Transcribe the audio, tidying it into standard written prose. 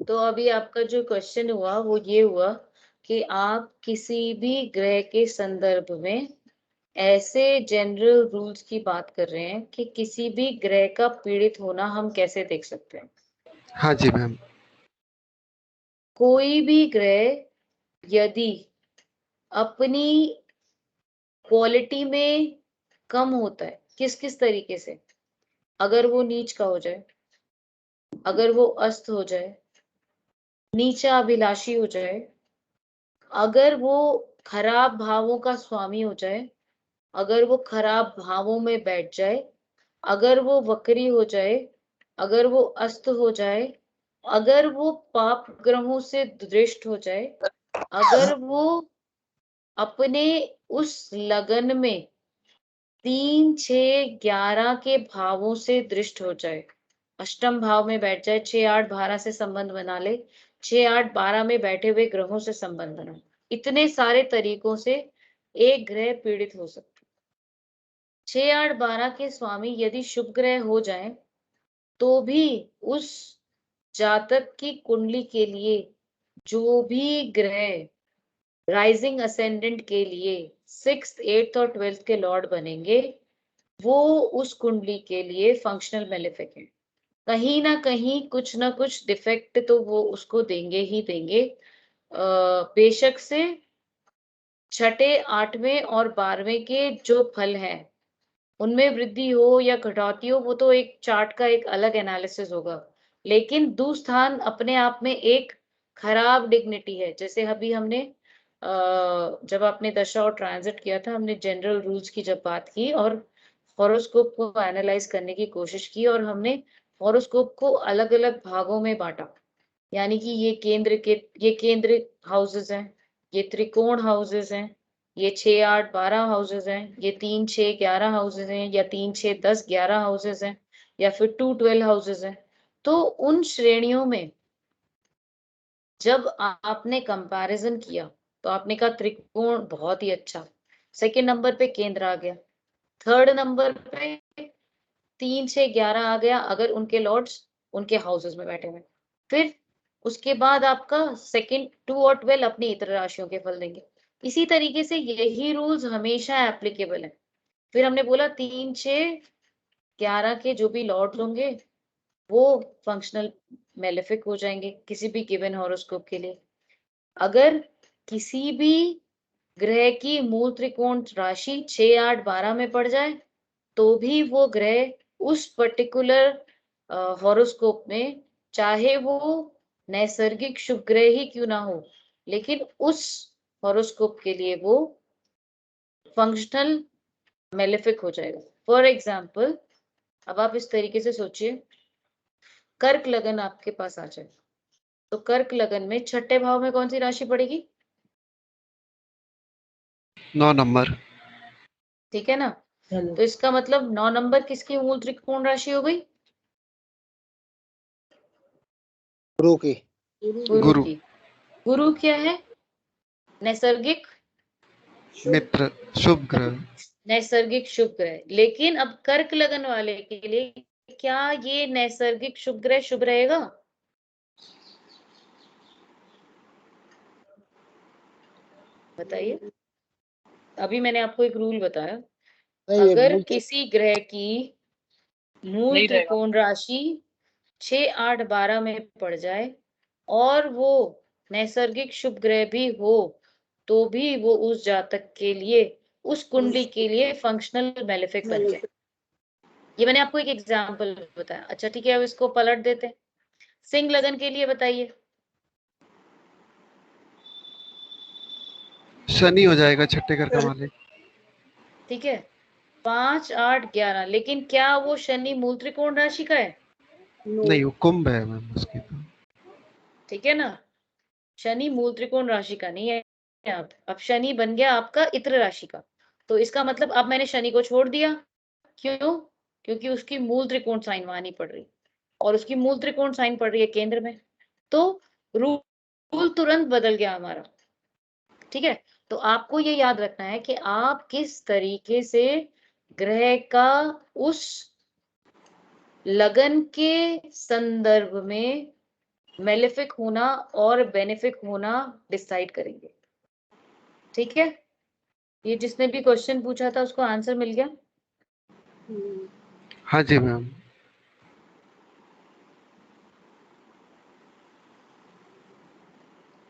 तो अभी आपका जो क्वेश्चन हुआ वो ये हुआ कि आप किसी भी ग्रह के संदर्भ में ऐसे जनरल रूल्स की बात कर रहे हैं कि किसी भी ग्रह का पीड़ित होना हम कैसे देख सकते हैं। हाँ जी मैम। कोई भी ग्रह यदि अपनी क्वालिटी में कम होता है, किस किस तरीके से, अगर वो नीच का हो जाए, अगर वो अस्त हो जाए, नीचा अभिलाषी हो जाए, अगर वो खराब भावों का स्वामी हो जाए, अगर वो खराब भावों में बैठ जाए, अगर वो वक्री हो जाए, अगर वो अस्त हो जाए, अगर वो पाप ग्रहों से दृष्ट हो जाए, अगर वो अपने उस लगन में 3, 6, 11 के भावों से दृष्ट हो जाए, अष्टम भाव में बैठ जाए, 6, 8, 12 से संबंध बना ले, 6, 8, 12 में बैठे हुए ग्रहों से संबंध बना, इतने सारे तरीकों से एक ग्रह पीड़ित हो सकता है। 6, 8, 12 के स्वामी यदि शुभ ग्रह हो जाए तो भी उस जातक की कुंडली के लिए जो भी ग्रह राइजिंग असेंडेंट के लिए 6th, 8th और 12th के लॉर्ड बनेंगे, वो उस कुंडली के लिए फंक्शनल मेलेफिक है। कहीं ना कहीं कुछ ना कुछ डिफेक्ट तो वो उसको देंगे ही देंगे। बेशक से छठे, 8वें और 12वें के जो फल हैं उनमें वृद्धि हो या घटौती हो, वो तो एक चार्ट का एक अलग एनालिसिस होगा। लेकिन दुस्थान अपने आप में एक खराब डिग्निटी है। जैसे अभी हमने जब आपने दशा और ट्रांजिट किया था, हमने जनरल रूल्स की जब बात की और हॉरोस्कोप को एनालाइज करने की कोशिश की, और हमने हॉरोस्कोप को अलग अलग भागों में बांटा। यानी कि ये केंद्र हाउसेस हैं, ये त्रिकोण हाउसेस हैं, ये 6, 8, 12 हाउसेस हैं, ये 3, 6, 11 हाउसेस हैं, या 3, 6, 10, 11 हाउसेस हैं, या फिर 2, 12 हाउसेस हैं। तो उन श्रेणियों में जब आपने कंपैरिजन किया तो आपने कहा त्रिकोण बहुत ही अच्छा, सेकंड नंबर पे केंद्र आ गया, थर्ड नंबर पे 3, 6, 11 आ गया अगर उनके लॉर्ड्स उनके हाउसेस में बैठे हुए। फिर उसके बाद आपका सेकंड 2 और 12 अपनी इतर राशियों के फल देंगे। इसी तरीके से यही रूल्स हमेशा एप्लीकेबल है। फिर हमने बोला 3, 6, 11 के जो भी लॉर्ड्स होंगे वो फंक्शनल मेलेफिक हो जाएंगे किसी भी गिवन हॉरोस्कोप के लिए। अगर किसी भी ग्रह की मूल त्रिकोण राशि 6, 8, 12 में पड़ जाए तो भी वो ग्रह उस पर्टिकुलर हॉरोस्कोप में, चाहे वो नैसर्गिक शुभ ग्रह ही क्यों ना हो, लेकिन उस हॉरोस्कोप के लिए वो फंक्शनल मेलेफिक हो जाएगा। फॉर एग्जाम्पल, अब आप इस तरीके से सोचिए, कर्क लगन आपके पास आ जाए तो कर्क लगन में छठे भाव में कौन सी राशि पड़ेगी? 9 नंबर। ठीक है ना? तो इसका मतलब 9 नंबर किसकी मूल त्रिकोण राशि हो गई? गुरु की। गुरु गुरु। की। गुरु क्या है? नैसर्गिक मित्र। शुभ ग्रह। नैसर्गिक शुभ ग्रह। लेकिन अब कर्क लगन वाले के लिए क्या ये नैसर्गिक शुभ ग्रह शुभ रहेगा? बताइए। अभी मैंने आपको एक रूल बताया, नहीं, अगर किसी ग्रह की मूल नहीं रहेगा। त्रिकोण राशि 6, 8, 12 में पड़ जाए और वो नैसर्गिक शुभ ग्रह भी हो तो भी वो उस जातक के लिए, उस कुंडली के लिए फंक्शनल मेलेफिक बन जाए। ये मैंने आपको एक एग्जाम्पल बताया। अच्छा ठीक है, अब इसको पलट देते हैं। सिंह लगन के लिए बताइए। शनि हो जाएगा छठे घर का मालिक। ठीक है, 5, 8, 11, लेकिन क्या वो शनि मूल त्रिकोण राशि का है? नहीं, वो कुंभ है मैम उसकी तो। ठीक है ना, शनि मूल त्रिकोण राशि का नहीं है। अब शनि बन गया आपका इत्र राशि का। तो इसका मतलब अब मैंने शनि को छोड़ दिया। क्यों? क्योंकि उसकी मूल त्रिकोण साइन वहां नहीं पड़ रही, और उसकी मूल त्रिकोण साइन पड़ रही है केंद्र में। तो रूल तुरंत बदल गया हमारा। ठीक है, तो आपको ये याद रखना है कि आप किस तरीके से ग्रह का उस लगन के संदर्भ में मेलेफिक होना और बेनिफिक होना डिसाइड करेंगे। ठीक है, ये जिसने भी क्वेश्चन पूछा था उसको आंसर मिल गया? हाँ जी मैम।